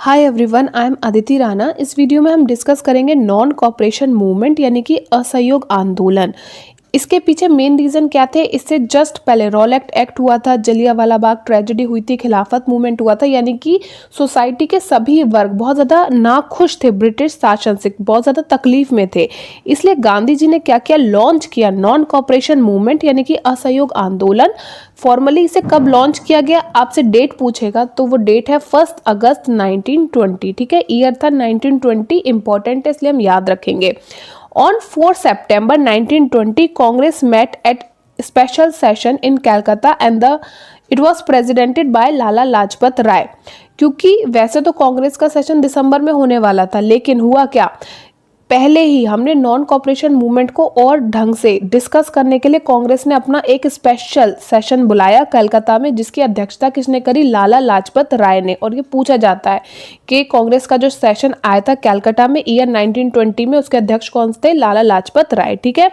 Hi everyone, I am Aditi Rana. इस video में हम डिस्कस करेंगे नॉन कॉपरेशन मूवमेंट यानी कि असहयोग आंदोलन। इसके पीछे मेन रीजन क्या थे? इससे जस्ट पहले रॉलेट एक्ट हुआ था, जलियांवाला बाग ट्रेजेडी हुई थी, खिलाफत मूवमेंट हुआ था, यानी कि सोसाइटी के सभी वर्ग बहुत ज़्यादा नाखुश थे ब्रिटिश शासन से, बहुत ज़्यादा तकलीफ में थे। इसलिए गांधी जी ने क्या किया? लॉन्च किया नॉन कॉपरेशन मूवमेंट यानी कि असहयोग आंदोलन। फॉर्मली इसे कब लॉन्च किया गया? आपसे डेट पूछेगा तो वो डेट है 1 अगस्त 1920। ठीक है, ईयर था 1920, इंपॉर्टेंट है इसलिए हम याद रखेंगे। On 4 September 1920, Congress met at special session in Calcutta and it was presidented by Lala Lajpat Rai. क्योंकि वैसे तो कांग्रेस का सेशन दिसंबर में होने वाला था, लेकिन हुआ क्या, पहले ही हमने नॉन कॉपरेशन मूवमेंट को और ढंग से डिस्कस करने के लिए कांग्रेस ने अपना एक स्पेशल सेशन बुलाया कलकत्ता में, जिसकी अध्यक्षता किसने करी? लाला लाजपत राय ने। और ये पूछा जाता है कि कांग्रेस का जो सेशन आया था कलकत्ता में ईयर 1920 में, उसके अध्यक्ष कौन थे? लाला लाजपत राय। ठीक है,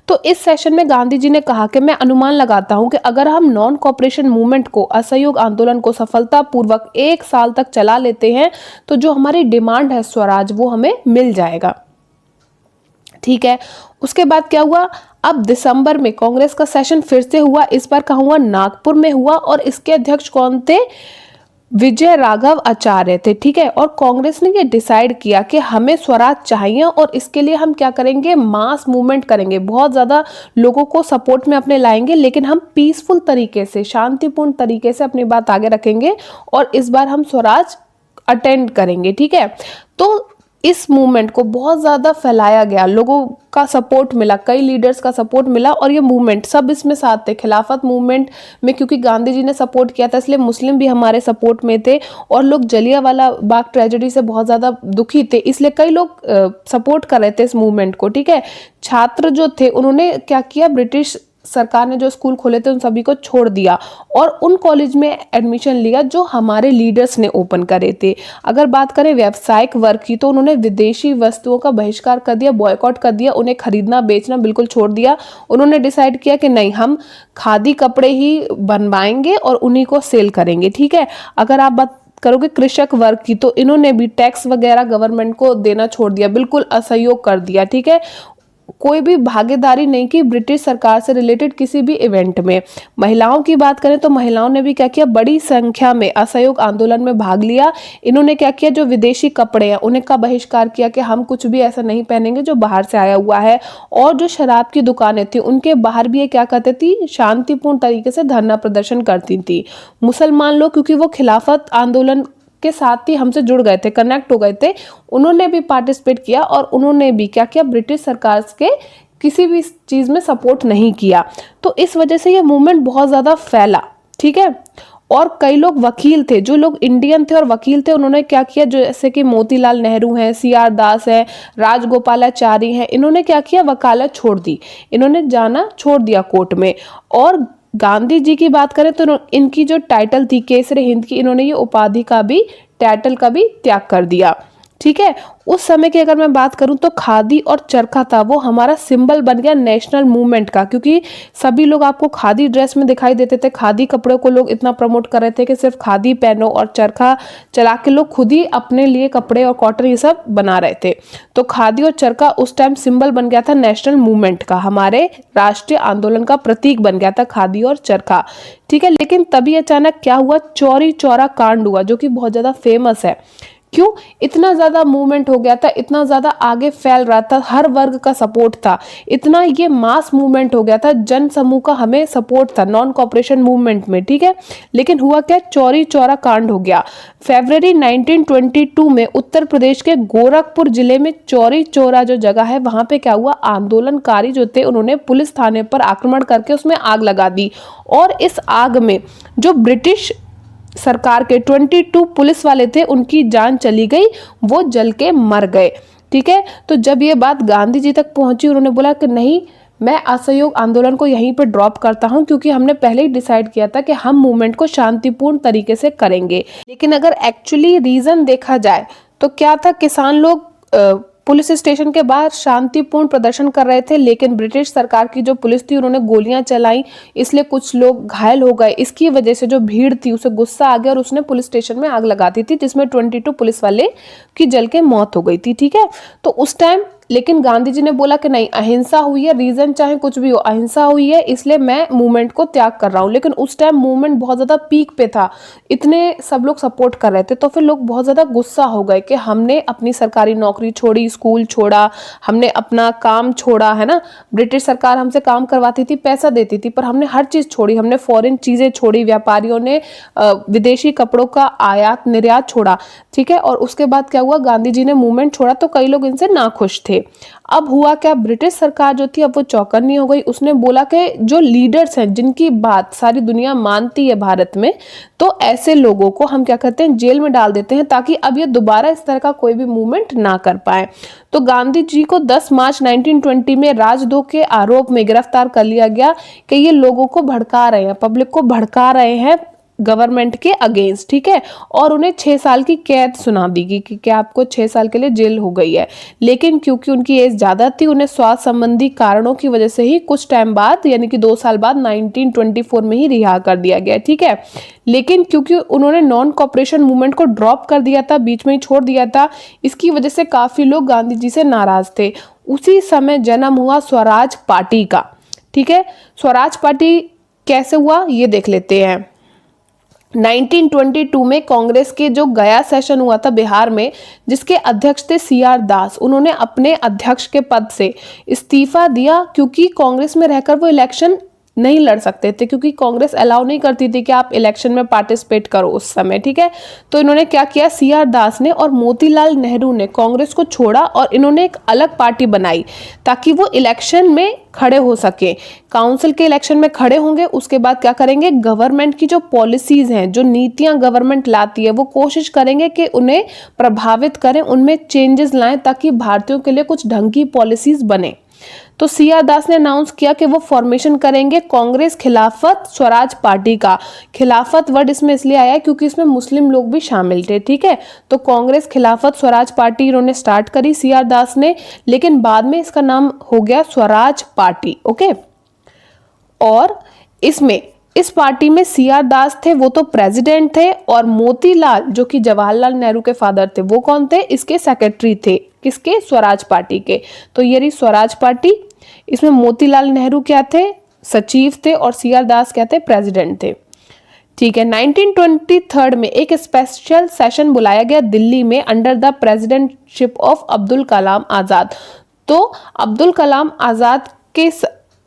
तो इस सेशन में गांधी जी ने कहा कि मैं अनुमान लगाता हूं कि अगर हम नॉन कॉपरेशन मूवमेंट को, असहयोग आंदोलन को सफलतापूर्वक 1 साल तक चला लेते हैं तो जो हमारी डिमांड है स्वराज, वो हमें मिल जाएगा। ठीक है, उसके बाद क्या हुआ? अब दिसंबर में कांग्रेस का सेशन फिर से हुआ। इस बार कहाँ हुआ? नागपुर में हुआ। और इसके अध्यक्ष कौन थे? विजय राघव आचार्य थे। ठीक है, और कांग्रेस ने ये डिसाइड किया कि हमें स्वराज चाहिए और इसके लिए हम क्या करेंगे? मास मूवमेंट करेंगे, बहुत ज़्यादा लोगों को सपोर्ट में अपने लाएंगे, लेकिन हम पीसफुल तरीके से, शांतिपूर्ण तरीके से अपनी बात आगे रखेंगे और इस बार हम स्वराज अटेंड करेंगे। ठीक है, तो इस मूवमेंट को बहुत ज़्यादा फैलाया गया, लोगों का सपोर्ट मिला, कई लीडर्स का सपोर्ट मिला और ये मूवमेंट सब इसमें साथ थे। खिलाफत मूवमेंट में क्योंकि गांधी जी ने सपोर्ट किया था, इसलिए मुस्लिम भी हमारे सपोर्ट में थे और लोग जलियांवाला बाग ट्रेजेडी से बहुत ज़्यादा दुखी थे, इसलिए कई लोग सपोर्ट कर रहे थे इस मूवमेंट को। ठीक है, छात्र जो थे उन्होंने क्या किया? ब्रिटिश सरकार ने जो स्कूल खोले थे उन सभी को छोड़ दिया और उन कॉलेज में एडमिशन लिया जो हमारे लीडर्स ने ओपन करे थे। अगर बात करें व्यावसायिक वर्ग की, तो उन्होंने विदेशी वस्तुओं का बहिष्कार कर दिया, बॉयकॉट कर दिया, उन्हें खरीदना बेचना बिल्कुल छोड़ दिया। उन्होंने डिसाइड किया कि नहीं, हम खादी कपड़े ही बनवाएंगे और उन्हीं को सेल करेंगे। ठीक है, अगर आप बात करोगे कृषक वर्ग की, तो इन्होंने भी टैक्स वगैरह गवर्नमेंट को देना छोड़ दिया, बिल्कुल असहयोग कर दिया। ठीक है, कोई भी भागीदारी नहीं की ब्रिटिश सरकार से रिलेटेड किसी भी इवेंट में। महिलाओं की बात करें तो महिलाओं ने भी क्या किया? बड़ी संख्या में असहयोग आंदोलन में भाग लिया। इन्होंने क्या किया? जो विदेशी कपड़े हैं उन्हें का बहिष्कार किया कि हम कुछ भी ऐसा नहीं पहनेंगे जो बाहर से आया हुआ है। और जो शराब की दुकानें थी उनके बाहर भी ये क्या करती थी? शांतिपूर्ण तरीके से धरना प्रदर्शन करती थी। मुसलमान लोग, क्योंकि वो खिलाफत आंदोलन के साथ ही हमसे जुड़ गए थे, कनेक्ट हो गए थे, उन्होंने भी पार्टिसिपेट किया और उन्होंने भी क्या किया? ब्रिटिश सरकार के किसी भी चीज में सपोर्ट नहीं किया। तो इस वजह से ये मूवमेंट बहुत ज्यादा फैला। ठीक है, और कई लोग वकील थे, जो लोग इंडियन थे और वकील थे, उन्होंने क्या किया? जैसे कि मोतीलाल नेहरू हैं, CR दास है, राजगोपालाचारी हैं, इन्होंने क्या किया? वकालत छोड़ दी, इन्होंने जाना छोड़ दिया कोर्ट में। और गांधी जी की बात करें तो इनकी जो टाइटल थी केसरी हिंद की, इन्होंने ये उपाधि का भी, टाइटल का भी त्याग कर दिया। ठीक है, उस समय की अगर मैं बात करूं तो खादी और चरखा था, वो हमारा सिंबल बन गया नेशनल मूवमेंट का, क्योंकि सभी लोग आपको खादी ड्रेस में दिखाई देते थे। खादी कपड़ों को लोग इतना प्रमोट कर रहे थे कि सिर्फ खादी पहनो, और चरखा चला के लोग खुद ही अपने लिए कपड़े और कॉटन ये सब बना रहे थे। तो खादी और चरखा उस टाइम सिंबल बन गया था नेशनल मूवमेंट का, हमारे राष्ट्रीय आंदोलन का प्रतीक बन गया था खादी और चरखा। ठीक है, लेकिन तभी अचानक क्या हुआ? चौरी चौरा कांड हुआ, जो कि बहुत ज्यादा फेमस है। क्यों? इतना ज्यादा मूवमेंट हो गया था, इतना ज्यादा आगे फैल रहा था, हर वर्ग का सपोर्ट था, इतना ये मास मूवमेंट हो गया था, जन समूह का हमें सपोर्ट था नॉन कॉपरेशन मूवमेंट में। ठीक है, लेकिन हुआ क्या? चौरी चौरा कांड हो गया। फरवरी 1922 में उत्तर प्रदेश के गोरखपुर जिले में चौरी चौरा जो जगह है, वहां पे क्या हुआ? आंदोलनकारी जो थे उन्होंने पुलिस थाने पर आक्रमण करके उसमें आग लगा दी और इस आग में जो ब्रिटिश सरकार के 22 पुलिस वाले थे उनकी जान चली गई, वो जल के मर गए। ठीक है, तो जब ये बात गांधी जी तक पहुंची, उन्होंने बोला कि नहीं, मैं असहयोग आंदोलन को यहीं पर ड्रॉप करता हूं, क्योंकि हमने पहले ही डिसाइड किया था कि हम मूवमेंट को शांतिपूर्ण तरीके से करेंगे। लेकिन अगर एक्चुअली रीजन देखा जाए तो क्या था? किसान लोग पुलिस स्टेशन के बाहर शांतिपूर्ण प्रदर्शन कर रहे थे, लेकिन ब्रिटिश सरकार की जो पुलिस थी उन्होंने गोलियां चलाई, इसलिए कुछ लोग घायल हो गए। इसकी वजह से जो भीड़ थी उसे गुस्सा आ गया और उसने पुलिस स्टेशन में आग लगा दी थी, जिसमें 22 पुलिस वाले की जल के मौत हो गई थी। ठीक है, तो उस टाइम लेकिन गांधी जी ने बोला कि नहीं, अहिंसा हुई है, रीजन चाहे कुछ भी हो, अहिंसा हुई है, इसलिए मैं मूवमेंट को त्याग कर रहा हूँ। लेकिन उस टाइम मूवमेंट बहुत ज्यादा पीक पे था, इतने सब लोग सपोर्ट कर रहे थे, तो फिर लोग बहुत ज्यादा गुस्सा हो गए कि हमने अपनी सरकारी नौकरी छोड़ी, स्कूल छोड़ा, हमने अपना काम छोड़ा, है ना। ब्रिटिश सरकार हमसे काम करवाती थी, पैसा देती थी, पर हमने हर चीज छोड़ी, हमने फॉरेन चीजें छोड़ी, व्यापारियों ने विदेशी कपड़ों का आयात निर्यात छोड़ा। ठीक है, और उसके बाद क्या हुआ, गांधी जी ने मूवमेंट छोड़ा तो कई लोग इनसे नाखुश थे। अब हुआ क्या, ब्रिटिश सरकार जो थी अब वो चौकन्नी हो गई। उसने बोला कि जो लीडर्स हैं, जिनकी बात सारी दुनिया मानती है भारत में, तो ऐसे लोगों को हम क्या करते हैं, जेल में डाल देते हैं, ताकि अब ये दोबारा इस तरह का कोई भी मूवमेंट ना कर पाए। तो गांधी जी को 10 मार्च 1920 में राजद्रोह के आरोप में गिरफ्तार कर लिया गया कि ये लोगों को भड़का रहे हैं, पब्लिक को भड़का रहे हैं गवर्नमेंट के अगेंस्ट। ठीक है, और उन्हें 6 साल की कैद सुना दी गई कि आपको 6 साल के लिए जेल हो गई है। लेकिन क्योंकि उनकी एज ज्यादा थी, उन्हें स्वास्थ्य संबंधी कारणों की वजह से ही कुछ टाइम बाद, यानी कि 2 साल बाद 1924 में ही रिहा कर दिया गया। ठीक है, लेकिन क्योंकि उन्होंने नॉन कॉपरेशन मूवमेंट को ड्रॉप कर दिया था, बीच में ही छोड़ दिया था, इसकी वजह से काफी लोग गांधी जी से नाराज थे। उसी समय जन्म हुआ स्वराज पार्टी का। ठीक है, स्वराज पार्टी कैसे हुआ ये देख लेते हैं। 1922 में कांग्रेस के जो गया सेशन हुआ था बिहार में, जिसके अध्यक्ष थे CR दास, उन्होंने अपने अध्यक्ष के पद से इस्तीफा दिया, क्योंकि कांग्रेस में रहकर वो इलेक्शन नहीं लड़ सकते थे, क्योंकि कांग्रेस अलाउ नहीं करती थी कि आप इलेक्शन में पार्टिसिपेट करो उस समय। ठीक है, तो इन्होंने क्या किया, CR दास ने और मोतीलाल नेहरू ने कांग्रेस को छोड़ा और इन्होंने एक अलग पार्टी बनाई, ताकि वो इलेक्शन में खड़े हो सके। काउंसिल के इलेक्शन में खड़े होंगे, उसके बाद क्या करेंगे, गवर्नमेंट की जो पॉलिसीज हैं, जो नीतियां गवर्नमेंट लाती है, वो कोशिश करेंगे कि उन्हें प्रभावित करें, उनमें चेंजेस लाएं, ताकि भारतीयों के लिए कुछ ढंग की पॉलिसीज बने। तो CR दास ने अनाउंस किया कि वो फॉर्मेशन करेंगे कांग्रेस खिलाफत स्वराज पार्टी का। खिलाफत वर्ड इसमें इसलिए आया क्योंकि इसमें मुस्लिम लोग भी शामिल थे। ठीक है, तो कांग्रेस खिलाफत स्वराज पार्टी इन्होंने स्टार्ट करी CR दास ने, लेकिन बाद में इसका नाम हो गया स्वराज पार्टी। ओके, और इसमें इस पार्टी में CR दास थे, वो तो प्रेसिडेंट थे, और मोतीलाल जो कि जवाहरलाल नेहरू के फादर थे, वो कौन थे, इसके सेक्रेटरी थे, किसके, स्वराज पार्टी के। तो ये रही स्वराज पार्टी। इसमें मोतीलाल नेहरू क्या थे, सचिव थे, और CR दास क्या थे, प्रेसिडेंट थे। ठीक है, 1923 में एक स्पेशल सेशन बुलाया गया दिल्ली में under the presidentship of Abdul Kalam Azad. तो अब्दुल कलाम आजाद के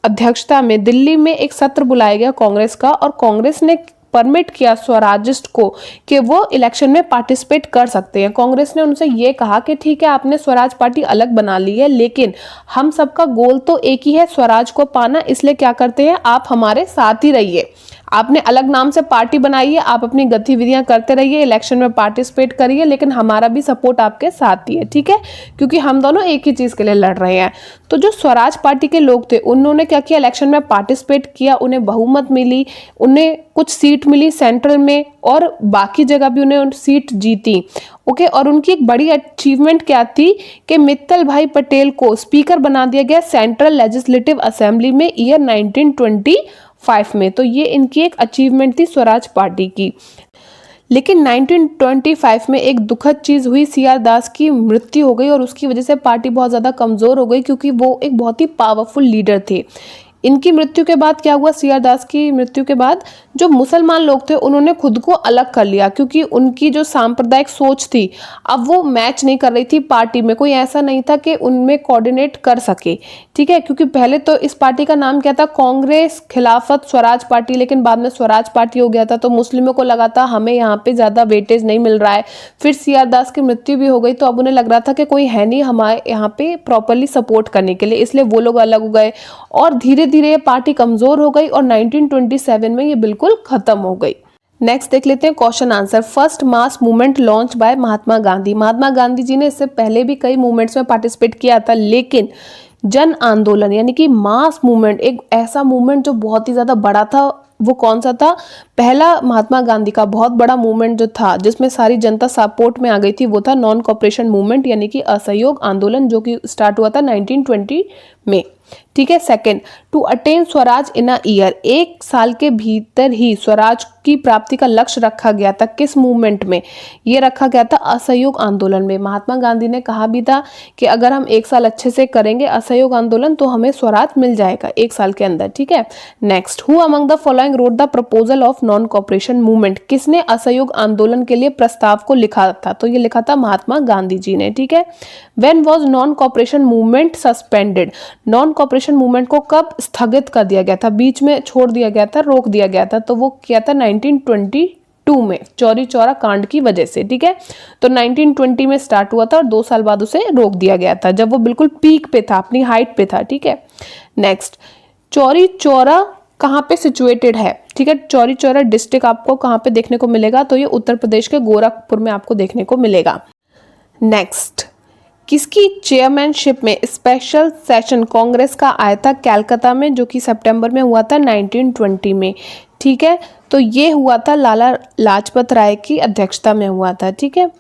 अध्यक्षता में दिल्ली में एक सत्र बुलाया गया कांग्रेस का, और कांग्रेस ने परमिट किया स्वराजिस्ट को कि वो इलेक्शन में पार्टिसिपेट कर सकते हैं। कांग्रेस ने उनसे ये कहा कि ठीक है, आपने स्वराज पार्टी अलग बना ली है, लेकिन हम सबका गोल तो एक ही है, स्वराज को पाना, इसलिए क्या करते हैं, आप हमारे साथ ही रहिए। आपने अलग नाम से पार्टी बनाई है, आप अपनी गतिविधियां करते रहिए, इलेक्शन में पार्टिसिपेट करिए, लेकिन हमारा भी सपोर्ट आपके साथ ही है। ठीक है, क्योंकि हम दोनों एक ही चीज के लिए लड़ रहे हैं। तो जो स्वराज पार्टी के लोग थे, उन्होंने क्या किया, इलेक्शन में पार्टिसिपेट किया, उन्हें बहुमत मिली, उन्हें कुछ सीट मिली सेंट्रल में, और बाकी जगह भी उन्हें सीट जीती। ओके, और उनकी एक बड़ी अचीवमेंट क्या थी कि मित्तल भाई पटेल को स्पीकर बना दिया गया सेंट्रल लेजिस्लेटिव असेंबली में ईयर 1925 में। तो ये इनकी एक अचीवमेंट थी स्वराज पार्टी की। लेकिन 1925 में एक दुखद चीज हुई, CR दास की मृत्यु हो गई, और उसकी वजह से पार्टी बहुत ज्यादा कमजोर हो गई, क्योंकि वो एक बहुत ही पावरफुल लीडर थे। इनकी मृत्यु के बाद क्या हुआ, CR दास की मृत्यु के बाद जो मुसलमान लोग थे उन्होंने खुद को अलग कर लिया, क्योंकि उनकी जो सांप्रदायिक सोच थी अब वो मैच नहीं कर रही थी पार्टी में। कोई ऐसा नहीं था कि उनमें कोऑर्डिनेट कर सके। ठीक है, क्योंकि पहले तो इस पार्टी का नाम क्या था, कांग्रेस खिलाफत स्वराज पार्टी, लेकिन बाद में स्वराज पार्टी हो गया था। तो मुस्लिमों को लगा था हमें यहाँ पे ज्यादा वेटेज नहीं मिल रहा है। फिर CR दास की मृत्यु भी हो गई, तो अब उन्हें लग रहा था कि कोई है नहीं हमारे यहाँ पे प्रॉपरली सपोर्ट करने के लिए, इसलिए वो लोग अलग हो गए, और धीरे धीरे ये पार्टी कमजोर हो गई, और 1927 में ये बिल्कुल खत्म हो गई। नेक्स्ट देख लेते हैं question answer. First mass movement launch by Mahatma Gandhi. Mahatma Gandhi ji ने इससे पहले भी कई मूवमेंट्स में पार्टिसिपेट किया था, लेकिन जन आंदोलन यानी कि मास मूवमेंट, एक ऐसा मूवमेंट जो बहुत ही ज्यादा बड़ा था, वो कौन सा था? पहला महात्मा गांधी का बहुत बड़ा मूवमेंट जो था जिसमें सारी जनता सपोर्ट में आ गई थी वो था नॉन कॉपरेशन मूवमेंट यानी कि असहयोग आंदोलन, जो कि स्टार्ट हुआ था 1920 में। ठीक है। Second, to attain Swaraj in a year, 1 साल के भीतर ही स्वराज की प्राप्ति का लक्ष्य रखा गया था। किस मूवमेंट में? ये रखा गया था असहयोग आंदोलन में। महात्मा गांधी ने कहा भी था कि अगर हम 1 साल अच्छे से करेंगे असहयोग आंदोलन तो हमें स्वराज मिल जाएगा 1 साल के अंदर। ठीक है। Next, who among the following wrote the proposal of non cooperation movement, किसने असहयोग आंदोलन के लिए प्रस्ताव को लिखा था? तो ये लिखा था महात्मा गांधी जी ने। ठीक है। When was non cooperation movement suspended, non cooperation movement को कब स्थगित कर दिया गया था? बीच में छोड़ दिया गया था, रोक दिया गया था। तो वो क्या था? 1922 में, चौरी चौरा कांड की वजह से। ठीक है। तो 1920 में स्टार्ट हुआ था और 2 साल बाद उसे रोक दिया गया था जब वो बिल्कुल पीक पे था, अपनी हाइट पे था। ठीक है। नेक्स्ट, चौरी चौरा कहाँ पे सिचुएटेड है? ठीक है। चौरी चौरा डिस्ट्रिक्ट आपको कहाँ पे देखने को मिलेगा? तो ये उत्तर प्रदेश के गोरखपुर में आपको देखने को मिलेगा। नेक्स्ट, किसकी चेयरमैनशिप में स्पेशल सेशन कांग्रेस का आया था कलकत्ता में, जो कि सितंबर में हुआ था 1920 में। ठीक है। तो ये हुआ था लाला लाजपत राय की अध्यक्षता में हुआ था। ठीक है।